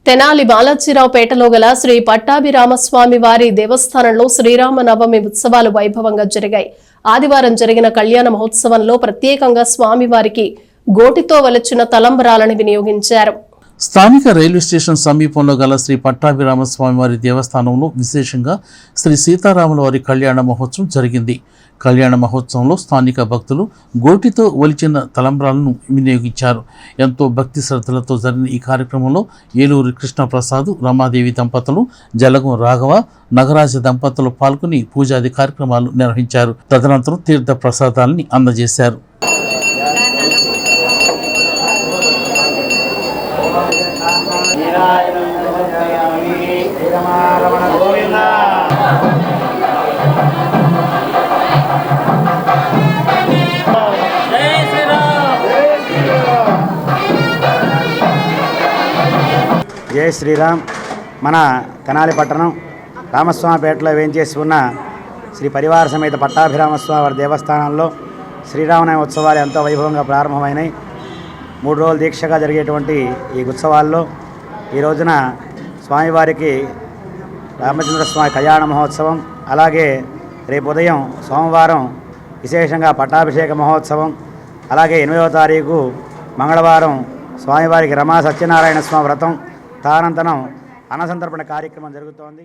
తెనాలి బాలాజీరావుపేటలో గల శ్రీ పట్టాభిరామస్వామి వారి దేవస్థానంలో శ్రీరామనవమి ఉత్సవాలు వైభవంగా జరిగాయి. ఆదివారం జరిగిన కళ్యాణ మహోత్సవంలో ప్రత్యేకంగా స్వామివారికి గోటితో వలచిన తలంబరాలను వినియోగించారు. స్థానిక రైల్వే స్టేషన్ సమీపంలో గల శ్రీ పట్టాభిరామస్వామి వారి దేవస్థానంలో విశేషంగా శ్రీ సీతారాముల వారి కళ్యాణ మహోత్సవం జరిగింది. కళ్యాణ మహోత్సవంలో స్థానిక భక్తులు గోటితో ఒలిచిన తలంబ్రాలను వినియోగించారు. ఎంతో భక్తి శ్రద్ధలతో జరిగిన ఈ కార్యక్రమంలో ఏలూరు కృష్ణప్రసాద్, రమాదేవి దంపతులు, జలగం రాఘవ, నగరాజ దంపతులు పాల్గొని పూజాది కార్యక్రమాలు నిర్వహించారు. తదనంతరం తీర్థ ప్రసాదాలని అందజేశారు. జై శ్రీరామ్. మన తెనాలి పట్టణం రామస్వామిపేటలో వేంచేసి ఉన్న శ్రీ పరివార సమేత పట్టాభిరామస్వామి వారి దేవస్థానంలో శ్రీరామనవమి ఉత్సవాలు ఎంతో వైభవంగా ప్రారంభమైనాయి. 3 రోజుల దీక్షగా జరిగేటువంటి ఈ ఉత్సవాల్లో ఈ రోజున స్వామివారికి రామచంద్రస్వామి కళ్యాణ మహోత్సవం, అలాగే రేపు ఉదయం సోమవారం విశేషంగా పట్టాభిషేక మహోత్సవం, అలాగే 8వ తారీఖు మంగళవారం స్వామివారికి రమా సత్యనారాయణ స్వామి వ్రతం, తదనంతరం అన్నసంతర్పణ కార్యక్రమం జరుగుతోంది.